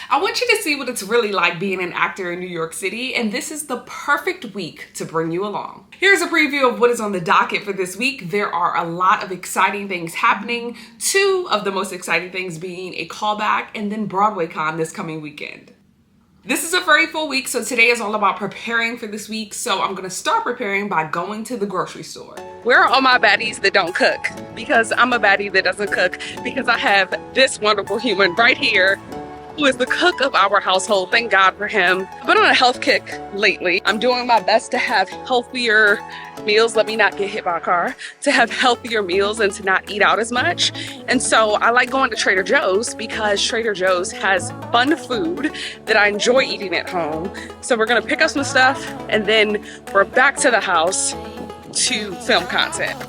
I want you to see what it's really like being an actor in New York City, and this is the perfect week to bring you along. Here's a preview of what is on the docket for this week. There are a lot of exciting things happening, 2 of the most exciting things being a callback and then BroadwayCon this coming weekend. This is a very full week, so today is all about preparing for this week. So I'm gonna start preparing by going to the grocery store. Where are all my baddies that don't cook? Because I'm a baddie that doesn't cook, because I have this wonderful human right here who is the cook of our household. Thank God for him. I've been on a health kick lately. I'm doing my best to have healthier meals. Let me not get hit by a car. To have healthier meals and to not eat out as much. And so I like going to Trader Joe's because Trader Joe's has fun food that I enjoy eating at home. So we're gonna pick up some stuff and then we're back to the house to film content.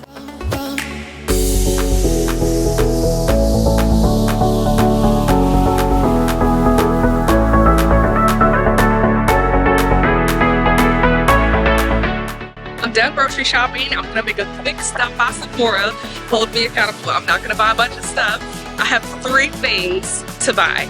Done grocery shopping. I'm gonna make a quick stop by Sephora. Hold me accountable. I'm not gonna buy a bunch of stuff. I have 3 things to buy.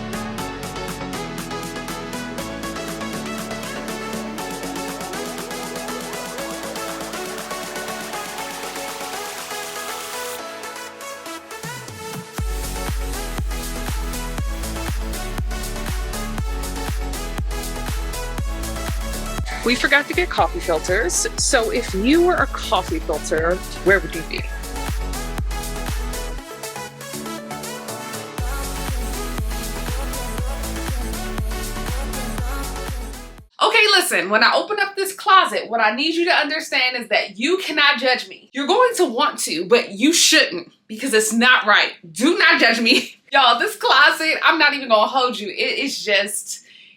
We forgot to get coffee filters, so if you were a coffee filter, where would you be? Okay, listen, when I open up this closet, what I need you to understand is that you cannot judge me. You're going to want to, but you shouldn't, because it's not right. Do not judge me. Y'all, this closet, I'm not even gonna hold you.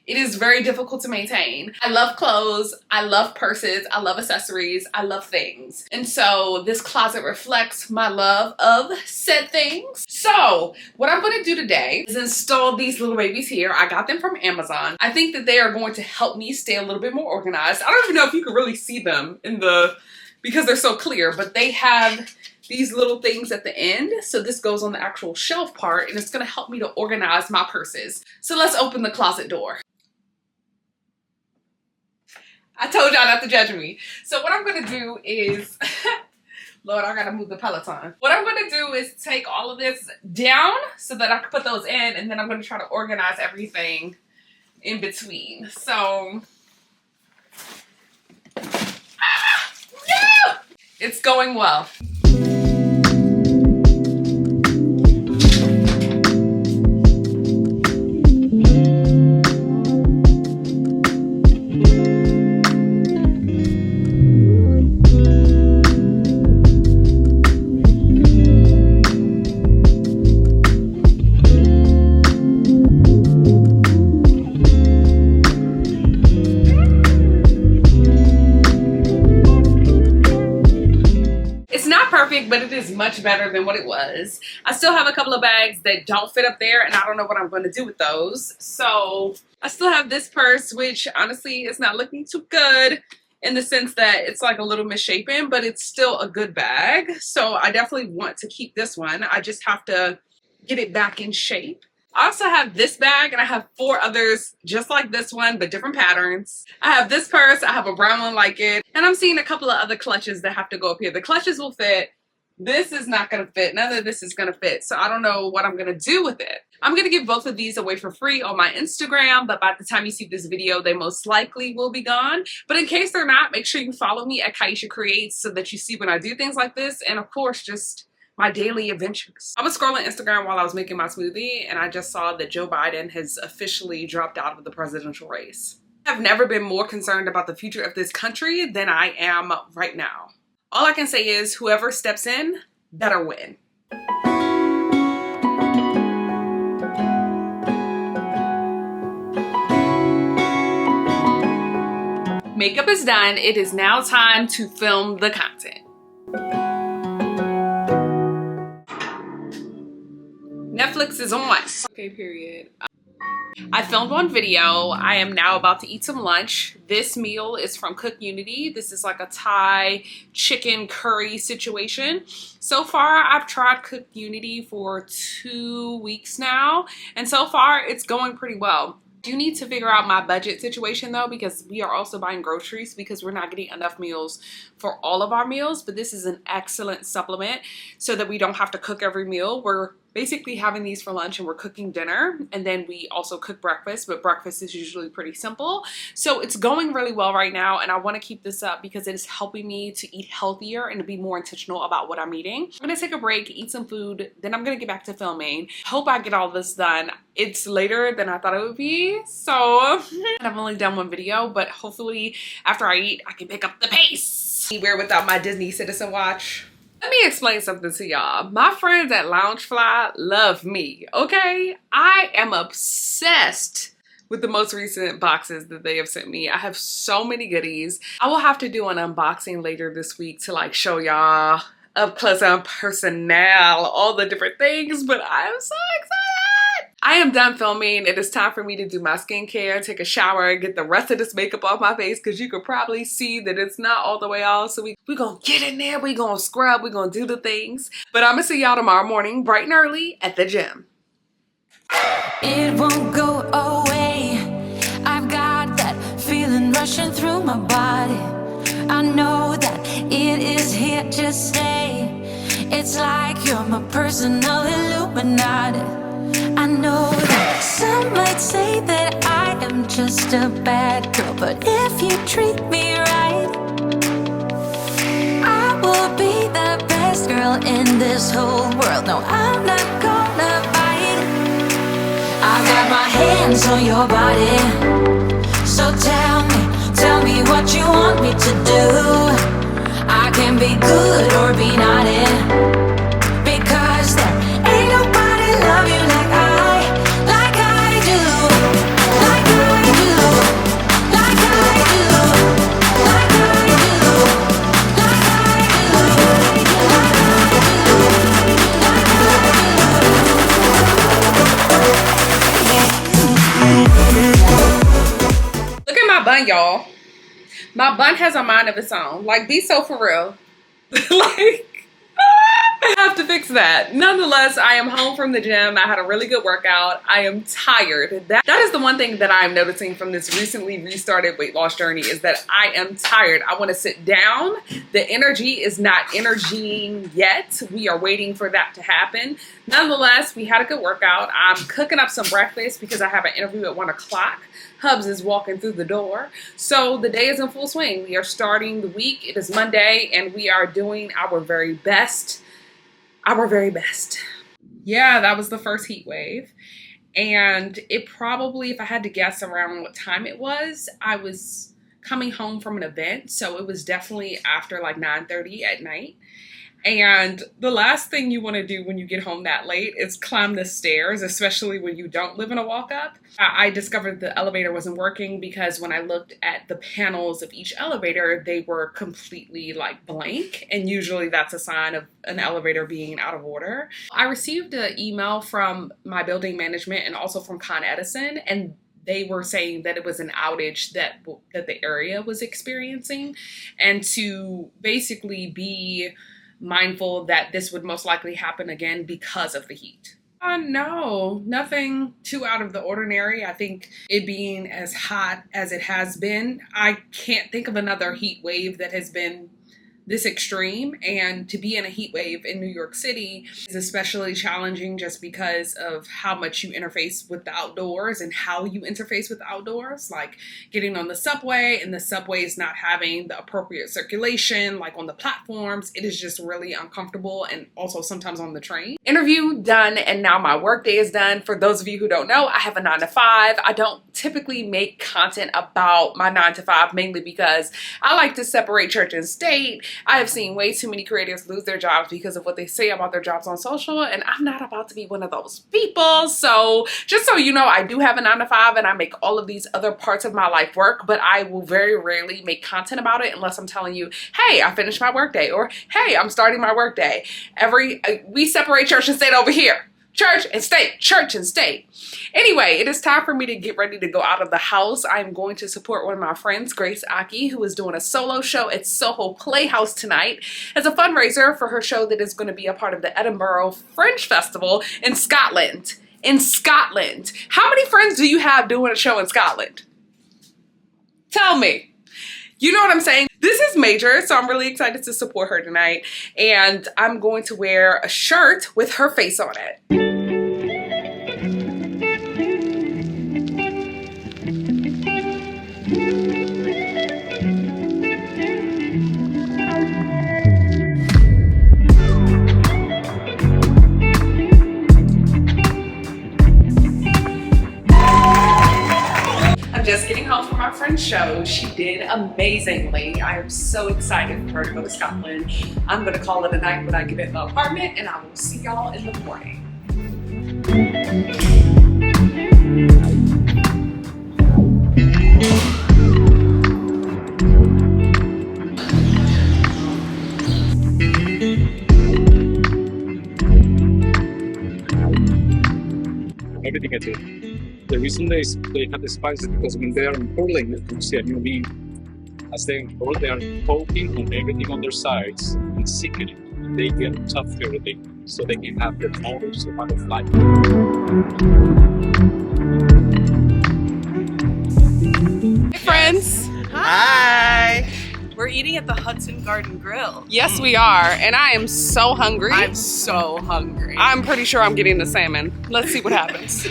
It is very difficult to maintain. I love clothes, I love purses, I love accessories, I love things. And so this closet reflects my love of said things. So what I'm gonna do today is install these little babies here. I got them from Amazon. I think that they are going to help me stay a little bit more organized. I don't even know if you can really see them because they're so clear, but they have these little things at the end. So this goes on the actual shelf part and it's gonna help me to organize my purses. So let's open the closet door. I told y'all not to judge me. So what I'm gonna do is, Lord, I gotta move the Peloton. What I'm gonna do is take all of this down so that I can put those in, and then I'm gonna try to organize everything in between. So, no! It's going well. But it is much better than what it was. I still have a couple of bags that don't fit up there and I don't know what I'm going to do with those. So I still have this purse, which honestly is not looking too good in the sense that it's like a little misshapen, but it's still a good bag. So I definitely want to keep this one. I just have to get it back in shape. I also have this bag and I have 4 others just like this one, but different patterns. I have this purse, I have a brown one like it, and I'm seeing a couple of other clutches that have to go up here. The clutches will fit. This is not gonna fit. None of this is gonna fit. So I don't know what I'm gonna do with it. I'm gonna give both of these away for free on my Instagram, but by the time you see this video, they most likely will be gone. But in case they're not, make sure you follow me at Kaisha Creates so that you see when I do things like this. And of course, just my daily adventures. I was scrolling Instagram while I was making my smoothie and I just saw that Joe Biden has officially dropped out of the presidential race. I've never been more concerned about the future of this country than I am right now. All I can say is whoever steps in better win. Makeup is done. It is now time to film the content. Netflix is on. Okay, period. I filmed one video. I am now about to eat some lunch. This meal is from Cook Unity. This is like a Thai chicken curry situation. So far, I've tried Cook Unity for 2 weeks now, and so far it's going pretty well. I do need to figure out my budget situation though, because we are also buying groceries because we're not getting enough meals for all of our meals, but this is an excellent supplement so that we don't have to cook every meal. We're basically having these for lunch and we're cooking dinner, and then we also cook breakfast, but breakfast is usually pretty simple. So it's going really well right now, and I want to keep this up because it is helping me to eat healthier and to be more intentional about what I'm eating. I'm gonna take a break, eat some food, then I'm gonna get back to filming. Hope I get all this done. It's later than I thought it would be, so I've only done one video, but hopefully after I eat, I can pick up the pace. Anywhere without my Disney Citizen watch. Let me explain something to y'all. My friends at Loungefly love me, okay? I am obsessed with the most recent boxes that they have sent me. I have so many goodies. I will have to do an unboxing later this week to like show y'all up close and personal all the different things, but I am so excited. I am done filming. It is time for me to do my skincare, take a shower, get the rest of this makeup off my face because you could probably see that it's not all the way off. So we're going to get in there. We're going to scrub. We're going to do the things. But I'm going to see y'all tomorrow morning, bright and early at the gym. It won't go away. I've got that feeling rushing through my body. I know that it is here to stay. It's like you're my personal Illuminati. I know that some might say that I am just a bad girl, but if you treat me right, I will be the best girl in this whole world. No, I'm not gonna bite. I got my hands on your body, so tell me what you want me to do. I can be good or be naughty, because there ain't nobody love you like I do, like I do, like I do, like I do, like I do. Look at my bun, y'all. My bun has a mind of its own. Like, be so for real. Like, I have to fix that. Nonetheless, I am home from the gym. I had a really good workout. I am tired. That is the one thing that I'm noticing from this recently restarted weight loss journey, is that I am tired. I want to sit down. The energy is not energying yet. We are waiting for that to happen. Nonetheless, we had a good workout. I'm cooking up some breakfast because I have an interview at 1 o'clock. Hubs is walking through the door. So the day is in full swing. We are starting the week. It is Monday and we are doing our very best. Our very best. Yeah, that was the first heat wave. And it probably, if I had to guess around what time it was, I was coming home from an event. So it was definitely after like 9:30 at night. And the last thing you want to do when you get home that late is climb the stairs, especially when you don't live in a walk-up. I discovered the elevator wasn't working because when I looked at the panels of each elevator, they were completely like blank. And usually that's a sign of an elevator being out of order. I received an email from my building management and also from Con Edison, and they were saying that it was an outage that the area was experiencing, and to basically be mindful that this would most likely happen again because of the heat. No, nothing too out of the ordinary. I think it being as hot as it has been, I can't think of another heat wave that has been this extreme, and to be in a heat wave in New York City is especially challenging just because of how much you interface with the outdoors and how you interface with the outdoors, like getting on the subway, and the subway is not having the appropriate circulation like on the platforms. It is just really uncomfortable, and also sometimes on the train. Interview done, and now my work day is done. For those of you who don't know, I have a 9 to 5. I don't typically make content about my 9 to 5, mainly because I like to separate church and state. I have seen way too many creators lose their jobs because of what they say about their jobs on social, and I'm not about to be one of those people. So just so you know, I do have a 9 to 5 and I make all of these other parts of my life work, but I will very rarely make content about it unless I'm telling you, hey, I finished my workday, or hey, I'm starting my workday. We separate church and state over here. church and state, church and state. Anyway, it is time for me to get ready to go out of the house. I'm going to support one of my friends, Grace Aki, who is doing a solo show at Soho Playhouse tonight as a fundraiser for her show that is going to be a part of the Edinburgh Fringe Festival in Scotland. In Scotland. How many friends do you have doing a show in Scotland? Tell me. You know what I'm saying? This is major, so I'm really excited to support her tonight. And I'm going to wear a shirt with her face on it. Just getting home from my friend's show. She did amazingly. I am so excited for her to go to Scotland. I'm gonna call it a night when I get in the apartment, and I will see y'all in the morning. Everything I do. The reason they have the spikes is because when they are in Portland, you see a new beam. As they unfold, they are poking on everything on their sides and seeking it. They get tougher, so they can have the most amount of light. Hey friends. Hi. We're eating at the Hudson Garden Grill. Yes, we are, and I am so hungry. I'm so hungry. I'm pretty sure I'm getting the salmon. Let's see what happens.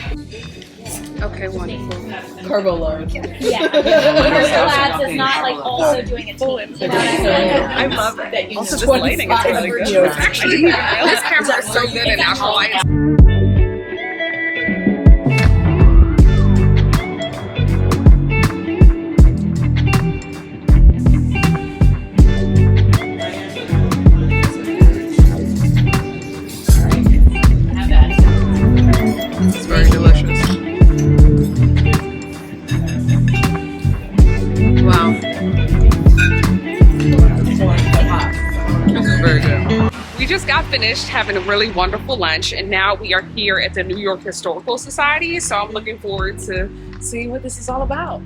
Okay, wonderful. Carbo load. Yeah. Commercial labs is not like also doing it to you. I love it. Also, this lighting is really good. Actually, this camera is so good in natural light. It's very delicious. Wow. This is very good. We just got finished having a really wonderful lunch, and now we are here at the New York Historical Society, so I'm looking forward to seeing what this is all about.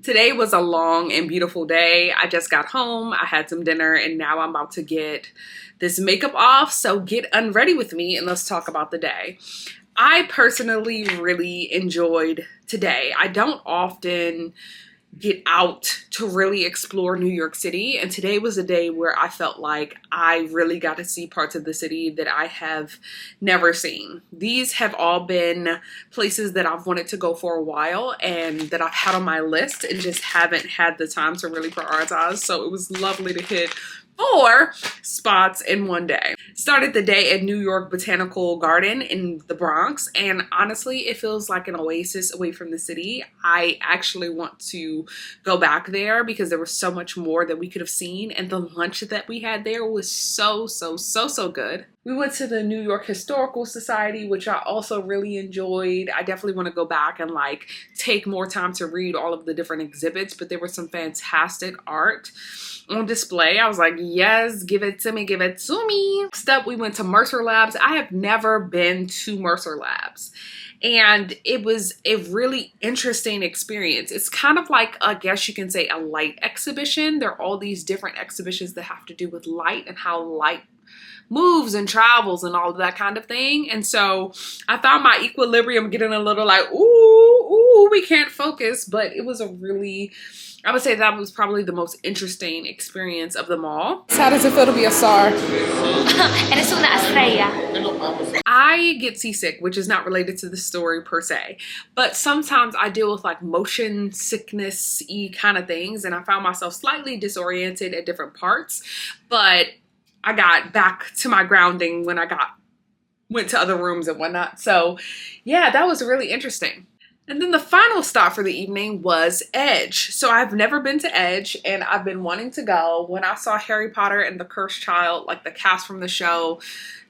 Today was a long and beautiful day. I just got home, I had some dinner, and now I'm about to get this makeup off. So get unready with me and let's talk about the day. I personally really enjoyed today. I don't often get out to really explore New York City, and today was a day where I felt like I really got to see parts of the city that I have never seen. These have all been places that I've wanted to go for a while and that I've had on my list and just haven't had the time to really prioritize, so it was lovely to hit 4 spots in one day. Started the day at New York Botanical Garden in the Bronx, and honestly it feels like an oasis away from the city. I actually want to go back there because there was so much more that we could have seen, and the lunch that we had there was so good. We went to the New York Historical Society, which I also really enjoyed. I definitely want to go back and like take more time to read all of the different exhibits, but there was some fantastic art on display. I was like, yes, give it to me, give it to me. Next up, we went to Mercer Labs. I have never been to Mercer Labs, and it was a really interesting experience. It's kind of like, I guess you can say, a light exhibition. There are all these different exhibitions that have to do with light and how light moves and travels and all of that kind of thing. And so I found my equilibrium getting a little like, ooh, we can't focus. But it was a really, I would say that was probably the most interesting experience of them all. How does it feel to be a star? Eres una estrella. I get seasick, which is not related to the story per se, but sometimes I deal with like motion sickness-y kind of things, and I found myself slightly disoriented at different parts, but I got back to my grounding when I went to other rooms and whatnot. So yeah, that was really interesting. And then the final stop for the evening was Edge. So I've never been to Edge and I've been wanting to go. When I saw Harry Potter and the Cursed Child, like the cast from the show,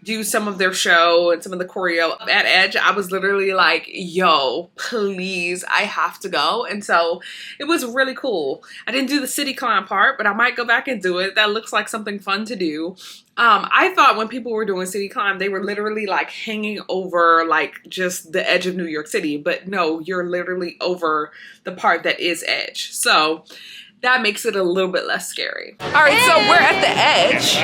do some of their show and some of the choreo at Edge, I was literally like, yo, please, I have to go. And so it was really cool. I didn't do the city climb part, but I might go back and do it. That looks like something fun to do. I thought when people were doing city climb, they were literally like hanging over like just the edge of New York City, but no, you're literally over the part that is Edge. So that makes it a little bit less scary. All right, so we're at the edge,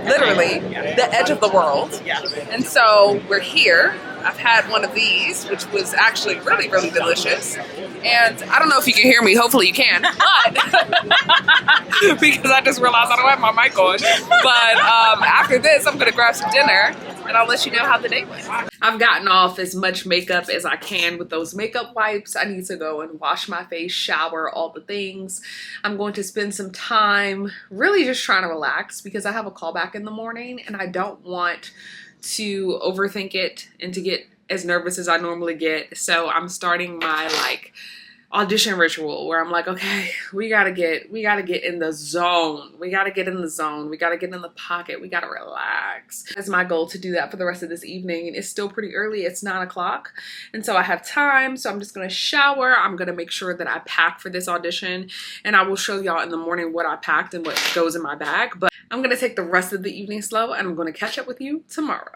literally the edge of the world. And so we're here. I've had one of these, which was actually really, really delicious. And I don't know if you can hear me. Hopefully you can. But because I just realized I don't have my mic on. But after this, I'm going to grab some dinner and I'll let you know how the day went. I've gotten off as much makeup as I can with those makeup wipes. I need to go and wash my face, shower, all the things. I'm going to spend some time really just trying to relax because I have a callback in the morning and I don't want to overthink it and to get as nervous as I normally get. So I'm starting my like audition ritual where I'm like, okay, we gotta get in the zone. We gotta get in the zone. We gotta get in the pocket. We gotta relax. It's my goal to do that for the rest of this evening. It's still pretty early. It's 9 o'clock. And so I have time. So I'm just gonna shower. I'm gonna make sure that I pack for this audition. And I will show y'all in the morning what I packed and what goes in my bag. But I'm gonna take the rest of the evening slow and I'm gonna catch up with you tomorrow.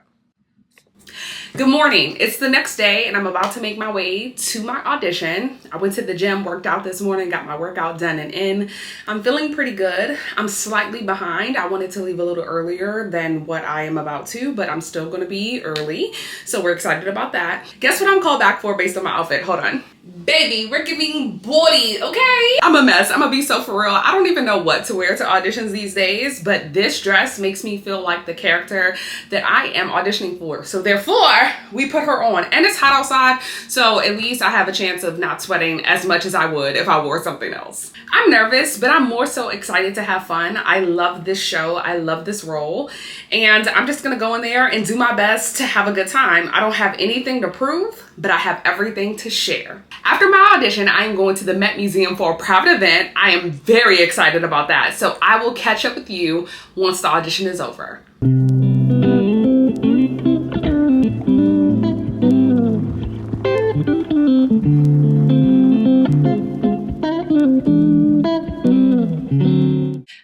Good morning. It's the next day and I'm about to make my way to my audition. I went to the gym, worked out this morning, got my workout done and in. I'm feeling pretty good. I'm slightly behind. I wanted to leave a little earlier than what I am about to, but I'm still going to be early. So we're excited about that. Guess what I'm called back for based on my outfit? Hold on. Baby, we're giving body, okay? I'm a mess. I'm gonna be so for real. I don't even know what to wear to auditions these days, but this dress makes me feel like the character that I am auditioning for. So therefore, we put her on. And it's hot outside, so at least I have a chance of not sweating as much as I would if I wore something else. I'm nervous, but I'm more so excited to have fun. I love this show. I love this role. And I'm just gonna go in there and do my best to have a good time. I don't have anything to prove, but I have everything to share. After my audition, I am going to the Met Museum for a private event. I am very excited about that. So I will catch up with you once the audition is over.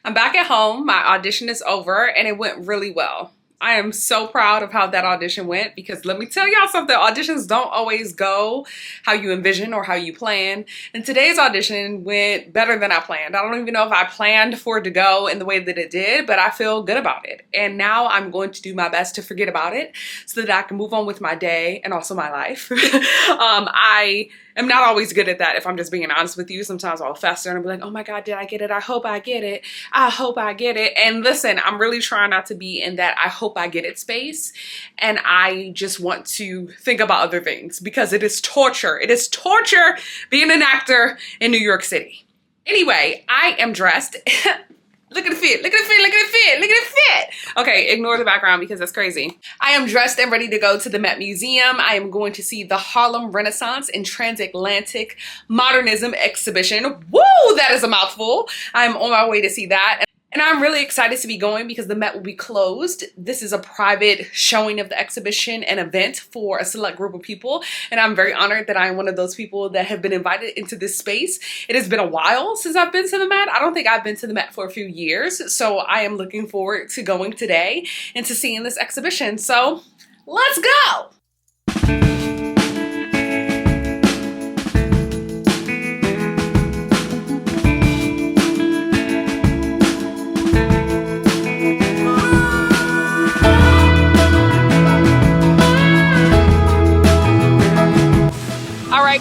I'm back at home. My audition is over and it went really well. I am so proud of how that audition went because let me tell y'all something, auditions don't always go how you envision or how you plan. And today's audition went better than I planned. I don't even know if I planned for it to go in the way that it did, but I feel good about it. And now I'm going to do my best to forget about it so that I can move on with my day and also my life. I am not always good at that if I'm just being honest with you. Sometimes I'll fester and I'll be like, oh my God, did I get it? I hope I get it. I hope I get it. And listen, I'm really trying not to be in that I hope I get it space. And I just want to think about other things because it is torture. It is torture being an actor in New York City. Anyway, I am dressed. Look at the fit, look at the fit, look at the fit, look at the fit. Okay, ignore the background because that's crazy. I am dressed and ready to go to the Met Museum. I am going to see the Harlem Renaissance and Transatlantic Modernism exhibition. Woo, that is a mouthful. I'm on my way to see that. And I'm really excited to be going because the Met will be closed. This is a private showing of the exhibition and event for a select group of people. And I'm very honored that I am one of those people that have been invited into this space. It has been a while since I've been to the Met. I don't think I've been to the Met for a few years. So I am looking forward to going today and to seeing this exhibition. So let's go.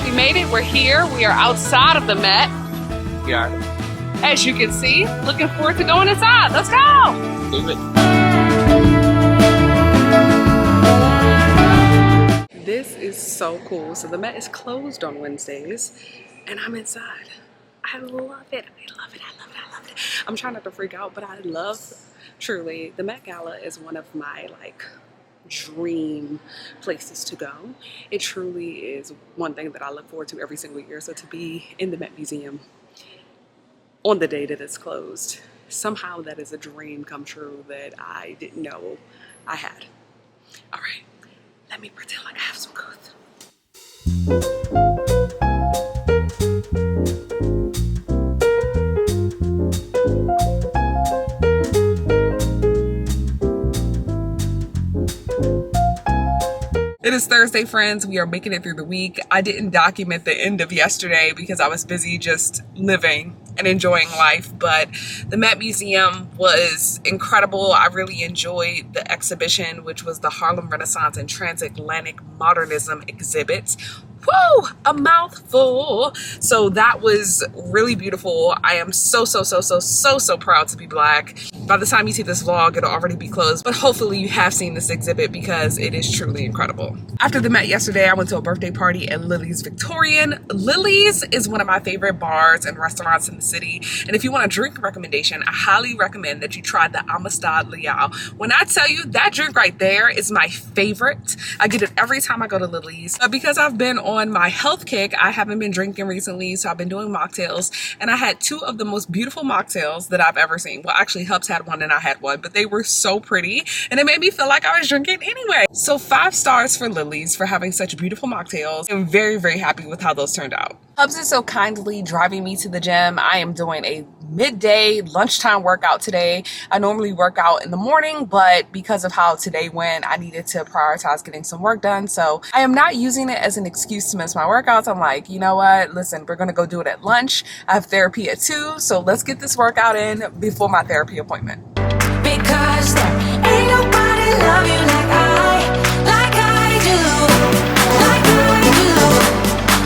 We made it. We're here. We are outside of the Met. Yeah. As you can see, looking forward to going inside. Let's go. Move it. This is so cool. So the Met is closed on Wednesdays and I'm inside. I love it. I love it. I love it. I love it. I'm trying not to freak out, but I love, truly, the Met Gala is one of my dream places to go. It truly is one thing that I look forward to every single year. So to be in the Met Museum on the day that it's closed, somehow that is a dream come true that I didn't know I had. All right, let me pretend like I have some good. It is Thursday, friends. We are making it through the week. I didn't document the end of yesterday because I was busy just living and enjoying life, but the Met Museum was incredible. I really enjoyed the exhibition, which was the Harlem Renaissance and Transatlantic Modernism exhibits. Whoa, a mouthful. So that was really beautiful. I am so proud to be Black. By the time you see this vlog, it'll already be closed, but hopefully you have seen this exhibit because it is truly incredible. After the Met yesterday, I went to a birthday party at Lily's Victorian. Lily's is one of my favorite bars and restaurants in the city. And if you want a drink recommendation, I highly recommend that you try the Amistad Leal. When I tell you that drink right there is my favorite, I get it every time I go to Lily's. But because I've been on my health kick, I haven't been drinking recently, so I've been doing mocktails, and I had two of the most beautiful mocktails that I've ever seen. Well, actually, Hubs had one and I had one, but they were so pretty, and it made me feel like I was drinking anyway. So 5 stars for Lily's for having such beautiful mocktails. I'm very happy with how those turned out. Hubs is so kindly driving me to the gym. I am doing a midday lunchtime workout today. I normally work out in the morning, but because of how today went, I needed to prioritize getting some work done. So I am not using it as an excuse to miss my workouts. I'm like, you know what? Listen, we're gonna go do it at lunch. I have therapy at 2, so let's get this workout in before my therapy appointment. Because there ain't nobody love you like I do, like I do, like I do,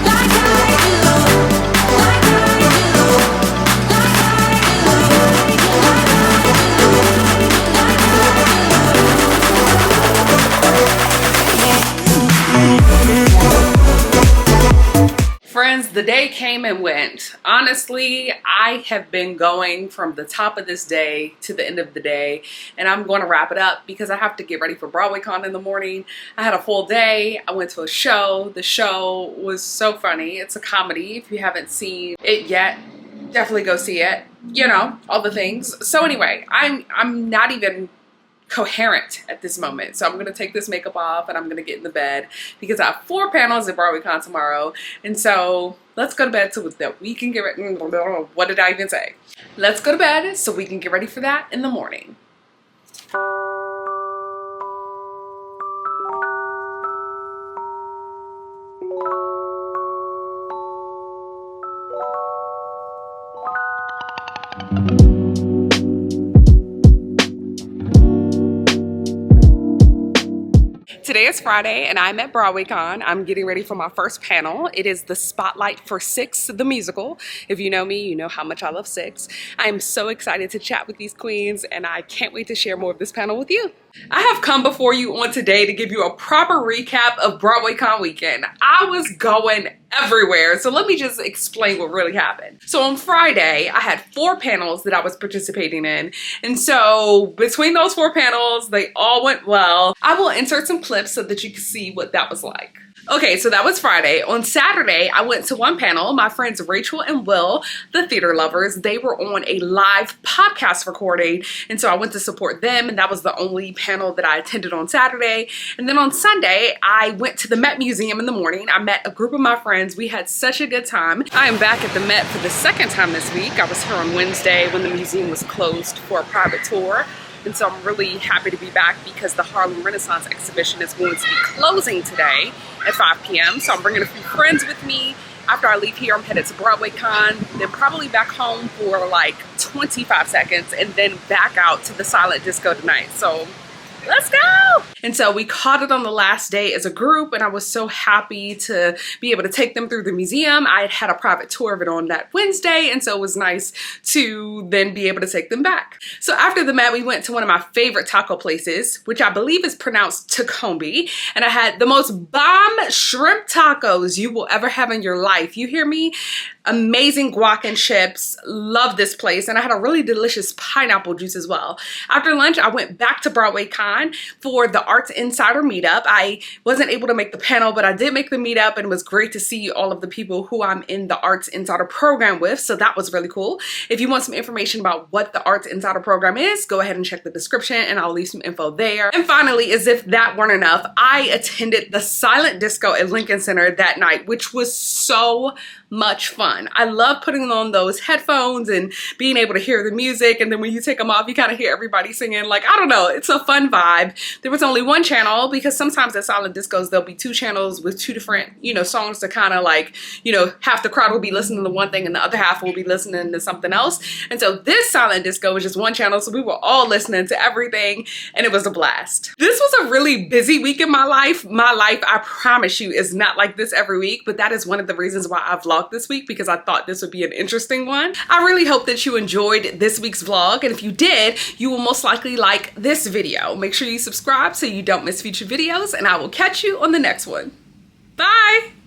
like I do, like Friends, the day came and went. Honestly, I have been going from the top of this day to the end of the day, and I'm going to wrap it up because I have to get ready for BroadwayCon in the morning. I had a full day. I went to a show. The show was so funny. It's a comedy. If you haven't seen it yet, definitely go see it. You know, all the things. So anyway, I'm not even coherent at this moment, so I'm gonna take this makeup off and I'm gonna get in the bed because I have 4 panels at BroadwayCon tomorrow, and so let's go to bed so that we can get ready. What did I even say? Let's go to bed so we can get ready for that in the morning. Today is Friday and I'm at BroadwayCon. I'm getting ready for my first panel. It is the Spotlight for Six, the musical. If you know me, you know how much I love Six. I am so excited to chat with these queens and I can't wait to share more of this panel with you. I have come before you on today to give you a proper recap of BroadwayCon weekend. I was going everywhere, so let me just explain what really happened. So on Friday, I had 4 panels that I was participating in, and so between those 4 panels, they all went well. I will insert some clips so that you can see what that was like. Okay, so that was Friday. On Saturday, I went to one panel. My friends Rachel and Will, the theater lovers, they were on a live podcast recording, and so I went to support them, and that was the only panel that I attended on Saturday. And then on Sunday, I went to the Met Museum in the morning. I met a group of my friends. We had such a good time. I am back at the Met for the 2nd time this week. I was here on Wednesday when the museum was closed for a private tour. And so I'm really happy to be back because the Harlem Renaissance exhibition is going to be closing today at 5 p.m. So I'm bringing a few friends with me. After I leave here, I'm headed to BroadwayCon, then probably back home for like 25 seconds and then back out to the silent disco tonight. So let's go. And so we caught it on the last day as a group, and I was so happy to be able to take them through the museum. I had a private tour of it on that Wednesday, and so it was nice to then be able to take them back. So after the Met, we went to one of my favorite taco places, which I believe is pronounced Tacombe, and I had the most bomb shrimp tacos you will ever have in your life. You hear me? Amazing guac and chips. Love this place. And I had a really delicious pineapple juice as well. After lunch, I went back to BroadwayCon for the Arts Insider meetup. I wasn't able to make the panel, but I did make the meetup, and it was great to see all of the people who I'm in the Arts Insider program with. So that was really cool. If you want some information about what the Arts Insider program is, go ahead and check the description and I'll leave some info there. And finally, as if that weren't enough, I attended the silent disco at Lincoln Center that night, which was so much fun. I love putting on those headphones and being able to hear the music, and then when you take them off, you kind of hear everybody singing. Like, I don't know, it's a fun vibe. There was only one channel because sometimes at silent discos there'll be two channels with two different, you know, songs to kind of like, you know, half the crowd will be listening to one thing and the other half will be listening to something else. And so this silent disco was just one channel, so we were all listening to everything, and it was a blast. This was a really busy week in my life. My life, I promise you, is not like this every week, but that is one of the reasons why I vlogged this week, because I thought this would be an interesting one. I really hope that you enjoyed this week's vlog, and if you did, you will most likely like this video. Make sure you subscribe so you don't miss future videos, and I will catch you on the next one. Bye!